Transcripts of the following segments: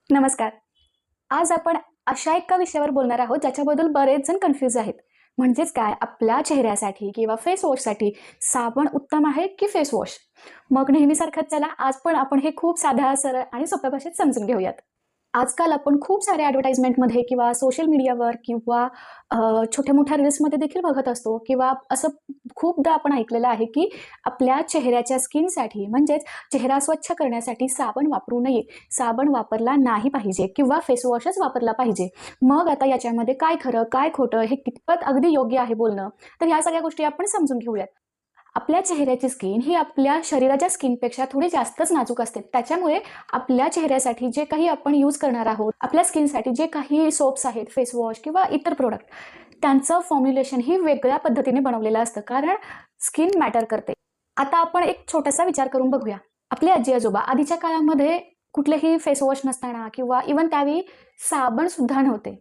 नमस्कार. आज आपण अशा एका विषयावर बोलणार आहोत ज्याच्याबद्दल बरेच जण कन्फ्यूज आहेत. म्हणजेच काय, आपल्या चेहऱ्यासाठी किंवा फेस वॉशसाठी साबण उत्तम आहे की फेस वॉश? मग नेहमीसारखंच चला आज पण आपण हे खूप साध्या, सरळ आणि सोप्या भाषेत समजून घेऊयात. आजकाल आपण खूप साऱ्या ॲडव्हर्टाइजमेंटमध्ये किंवा सोशल मीडियावर किंवा छोट्या-मोठ्या रील्समध्ये देखील बघत असतो किंवा असं खूपदा आपण ऐकलेलं आहे, की आपल्या चेहऱ्याच्या स्किनसाठी म्हणजेच चेहरा स्वच्छ करण्यासाठी साबण वापरू नये. साबण वापरला नाही पाहिजे किंवा फेस वॉशच वापरला पाहिजे. मग आता याच्यामध्ये काय खरं, काय खोटं, हे कितपत अगदी योग्य आहे बोलणं? तर ह्या सगळ्या गोष्टी आपण समजून घेऊयात. आपल्या चेहऱ्याची स्किन ही आपल्या शरीराच्या स्किनपेक्षा थोडी जास्तच नाजूक असते. त्याच्यामुळे आपल्या चेहऱ्यासाठी जे काही आपण यूज करणार आहोत, आपल्या स्किनसाठी जे काही सोप्स आहेत, फेस वॉश किंवा इतर प्रोडक्ट, त्यांचं फॉर्म्युलेशन ही वेगळ्या पद्धतीने बनवलेलं असतं, कारण स्किन मॅटर करते. आता आपण एक छोटासा विचार करून बघूया. आपले आजी-आजोबा आधीच्या काळामध्ये कुठलेही फेस वॉश नसताना किंवा इव्हन त्यावेळी साबणसुद्धा नव्हते.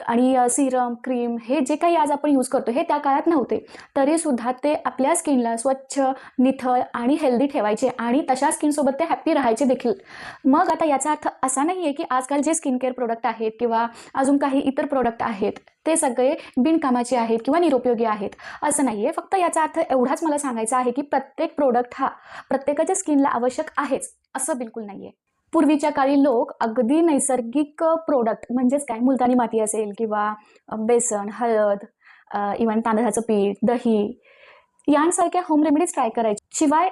आणि सीरम, क्रीम हे जे काही आज आपण यूज करतो हे त्या काळात नव्हते. तरीसुद्धा ते आपल्या स्किनला स्वच्छ, निथळ आणि हेल्दी ठेवायचे आणि तशा स्किनसोबत ते हॅपी राहायचे देखील. मग आता याचा अर्थ असा नाही आहे की आजकाल जे स्किन केअर प्रोडक्ट आहेत किंवा अजून काही इतर प्रोडक्ट आहेत, ते सगळे बिनकामाचे आहेत किंवा निरुपयोगी आहेत, असं नाही आहे. फक्त याचा अर्थ एवढाच मला सांगायचा आहे की प्रत्येक प्रोडक्ट हा प्रत्येकाच्या स्किनला आवश्यक आहेच, असं बिलकुल नाही आहे. पूर्वीच्या काळी लोक अगदी नैसर्गिक प्रोडक्ट म्हणजेच काय, मुलतानी माती असेल किंवा बेसन, हळद, इव्हन तांदळाचं पीठ, दही यांसारख्या होम रेमेडीज ट्राय करायचे. शिवाय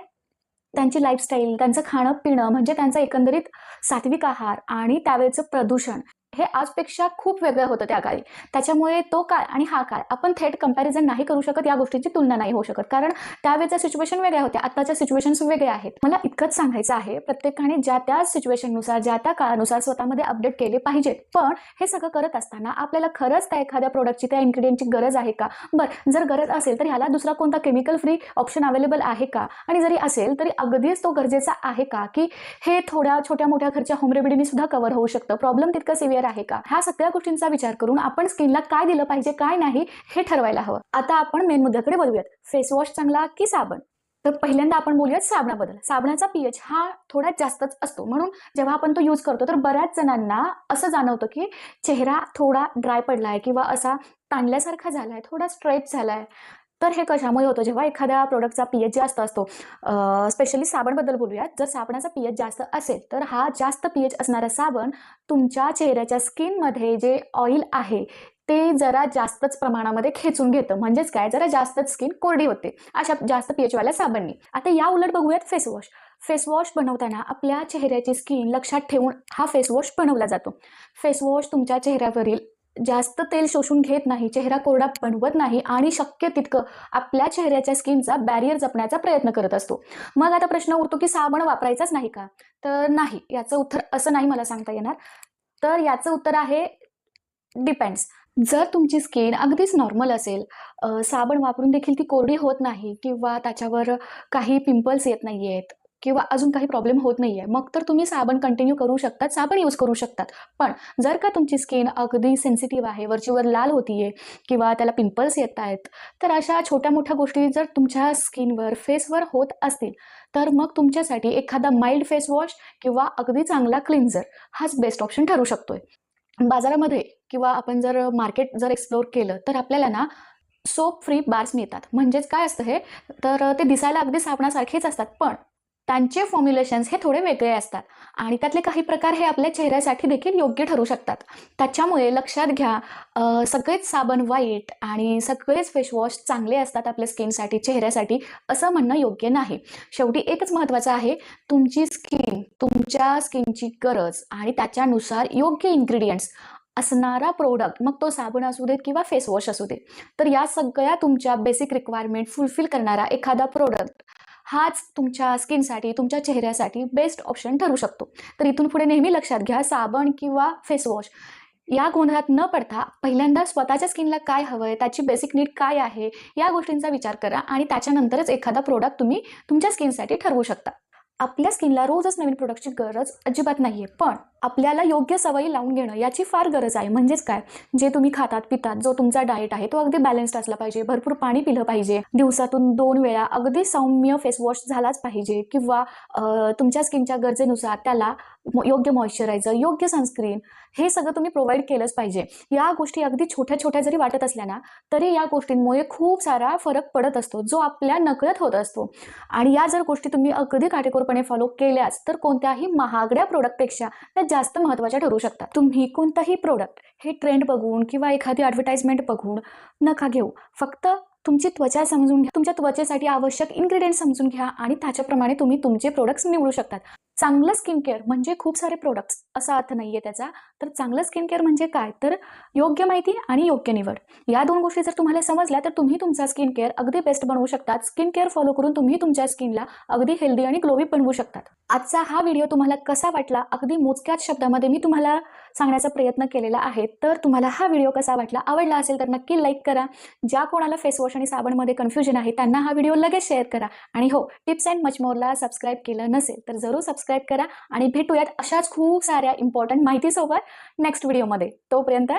त्यांची लाईफस्टाईल, त्यांचं खाणं-पिणं म्हणजे त्यांचा एकंदरीत सात्विक आहार आणि त्यावेळचं प्रदूषण हे आजपेक्षा खूप वेगळं होतं त्या काळी. त्याच्यामुळे तो काळ आणि हा काळ आपण थेट कंपॅरिझन नाही करू शकत, या गोष्टींची तुलना नाही होऊ शकत. कारण त्यावेळेच्या सिच्युएशन वेगळ्या होत्या, आत्ताच्या सिच्युएशन्स वेगळ्या आहेत. मला इतकंच सांगायचं आहे, प्रत्येकाने ज्या त्या सिच्युएशननुसार, ज्या त्या काळानुसार स्वतःमध्ये अपडेट केले पाहिजेत. पण हे सगळं करत असताना आपल्याला खरंच त्या एखाद्या प्रोडक्टची, त्या इन्ग्रेडियंटची गरज आहे का? बरं, जर गरज असेल तर ह्याला दुसरा कोणता केमिकल फ्री ऑप्शन अवेलेबल आहे का? आणि जरी असेल तरी अगदीच तो गरजेचा आहे का, की हे थोड्या छोट्या-मोठ्या खर्च्या होम रेमेडीनी सुद्धा कव्हर होऊ शकतं? प्रॉब्लेम तितकं सिव्हिअर आहे का? ह्या सगळ्या गोष्टींचा विचार करून आपण स्किनला काय दिलं पाहिजे, काय नाही हे ठरवायला हवं. आता आपण मेन मुद्द्याकडे वळूयात. फेस वॉश चांगला की साबण? तर पहिल्यांदा आपण बोलूयात साबणाबद्दल. साबणाचा पीएच हा थोडा जास्तच असतो. म्हणून जेव्हा आपण तो यूज करतो तर बऱ्याच जणांना असं जाणवतं, की चेहरा थोडा ड्राय पडलाय किंवा असा ताणल्यासारखा झालाय, थोडा स्ट्रेच झालाय. तर हे कशामुळे होतं? जेव्हा एखाद्या प्रोडक्टचा पीएच जास्त असतो, स्पेशली साबणबद्दल बोलूयात. जर साबणाचा पीएच जास्त असेल तर हा जास्त पीएच असणारा साबण तुमच्या चेहऱ्याच्या स्किनमध्ये जे ऑइल आहे ते जरा जास्तच प्रमाणामध्ये खेचून घेतं. म्हणजेच काय, जरा जास्तच स्किन कोरडी होते अशा जास्त पीएचवाल्या साबणनी. आता या उलट बघूयात फेस वॉश. फेस वॉश बनवताना आपल्या चेहऱ्याची स्किन लक्षात ठेवून हा फेस वॉश बनवला जातो. फेस वॉश तुमच्या चेहऱ्यावरील जास्त तेल शोषून घेत नाही, चेहरा कोरडा बनवत नाही आणि शक्य तितकं आपल्या चेहऱ्याच्या स्किनचा बॅरियर जपण्याचा प्रयत्न करत असतो. मग आता प्रश्न उरतो की साबण वापरायचाच नाही का? तर नाही, याचं उत्तर असं नाही मला सांगता येणार. तर याचं उत्तर आहे डिपेंड्स. जर तुमची स्किन अगदीच नॉर्मल असेल, साबण वापरून देखील ती कोरडी होत नाही किंवा त्याच्यावर काही पिंपल्स येत नाहीयेत किंवा अजून काही प्रॉब्लेम होत नाहीये, मग तर तुम्ही साबण कंटिन्यू करू शकतात, साबण यूज करू शकतात. पण जर का तुमची स्किन अगदी सेन्सिटिव्ह आहे, वरचीवर लाल होतीये किंवा त्याला पिंपल्स येत आहेत, तर अशा छोट्या-मोठ्या गोष्टी जर तुमच्या स्किनवर, फेसवर होत असतील, तर मग तुमच्यासाठी एखादा माइल्ड फेस वॉश किंवा अगदी चांगला क्लिन्झर हाच बेस्ट ऑप्शन ठरू शकतोय. बाजारामध्ये किंवा आपण जर मार्केट जर एक्सप्लोर केलं तर आपल्याला ना सोप फ्री बार्स मिळतात. म्हणजेच काय असतं हे, तर ते दिसायला अगदी साबणासारखेच असतात, पण त्यांचे फॉर्म्युलेशन्स हे थोडे वेगळे असतात आणि त्यातले काही प्रकार हे आपल्या चेहऱ्यासाठी देखील योग्य ठरू शकतात. त्याच्यामुळे लक्षात घ्या, सगळेच साबण वाईट आणि सगळेच फेस वॉश चांगले असतात आपल्या स्किनसाठी, चेहऱ्यासाठी असं म्हणणं योग्य नाही. शेवटी एकच महत्त्वाचं आहे, तुमची स्किन, तुमच्या स्किनची गरज आणि त्याच्यानुसार योग्य इन्ग्रेडियंट्स असणारा प्रोडक्ट, मग तो साबण असू देत किंवा फेस वॉश असू दे, तर या सगळ्या तुमच्या बेसिक रिक्वायरमेंट फुलफिल करणारा एखादा प्रोडक्ट हाच तुमच्या स्किनसाठी, तुमच्या चेहऱ्यासाठी बेस्ट ऑप्शन ठरू शकतो. तर इथून पुढे नेहमी लक्षात घ्या, साबण किंवा फेस वॉश या गोंधळात न पडता पहिल्यांदा स्वतःच्या स्किनला काय हवंय, त्याची बेसिक नीड काय आहे, या गोष्टींचा विचार करा आणि त्याच्यानंतरच एखादा प्रोडक्ट तुम्ही तुमच्या स्किनसाठी ठरवू शकता. आपल्या स्किनला रोजच नवीन प्रोडक्टची गरज अजिबात नाहीये, पण आपल्याला योग्य सवयी लावून घेणं याची फार गरज आहे. म्हणजेच काय, जे तुम्ही खातात पितात, जो तुमचा डाएट आहे तो अगदी बॅलन्स्ड असला पाहिजे, भरपूर पाणी पिलं पाहिजे, दिवसातून 2 वेळा अगदी सौम्य फेस वॉश झालाच पाहिजे किंवा तुमच्या स्किनच्या गरजेनुसार त्याला योग्य मॉइश्चरायझर, योग्य सनस्क्रीन, हे सगळं तुम्ही प्रोव्हाइड केलंच पाहिजे. या गोष्टी अगदी छोट्या छोट्या जरी वाटत असल्या ना, तरी या गोष्टींमुळे खूप सारा फरक पडत असतो, जो आपल्या नकळत होत असतो. आणि या जर गोष्टी तुम्ही अगदी काटेकोरपणे फॉलो केल्याच तर कोणत्याही महागड्या प्रोडक्टपेक्षा त्या जास्त महत्त्वाच्या ठरू शकतात. तुम्ही कोणताही प्रोडक्ट हे ट्रेंड बघून किंवा एखादी ॲडव्हर्टाइजमेंट बघून नका घेऊ. फक्त तुमची त्वचा समजून घ्या, तुमच्या त्वचेसाठी आवश्यक इन्ग्रेडियंट समजून घ्या आणि त्याच्याप्रमाणे तुम्ही तुमचे प्रोडक्ट्स निवडू शकतात. चांगलं स्किन केअर म्हणजे खूप सारे प्रोडक्ट्स असा अर्थ नाहीये त्याचा. तर चांगलं स्किन केअर म्हणजे काय, तर योग्य माहिती आणि योग्य निवड. या 2 गोष्टी जर तुम्हाला समजल्या तर तुम्ही तुमचा स्किन केअर अगदी बेस्ट बनवू शकतात. स्किन केअर फॉलो करून तुम्ही तुमच्या स्किनला अगदी हेल्दी आणि ग्लोवी बनवू शकतात. आजचा हा व्हिडिओ तुम्हाला कसा वाटला, अगदी मोजक्याच शब्दामध्ये मी तुम्हाला सांगण्याचा प्रयत्न केलेला आहे. तर तुम्हाला हा व्हिडिओ कसा वाटला, आवडला असेल तर नक्की लाईक करा. ज्या कोणाला फेस वॉश आणि साबणमध्ये कन्फ्युजन आहे त्यांना हा व्हिडिओ लगेच शेअर करा. आणि हो, टिप्स अँड मच मोरला सबस्क्राईब केलं नसेल तर जरूर सबस्क्राईब करा आणि भेटूयात अशाच खूप साऱ्या इम्पॉर्टंट माहितीसोबत नेक्स्ट व्हिडिओमध्ये. तोपर्यंत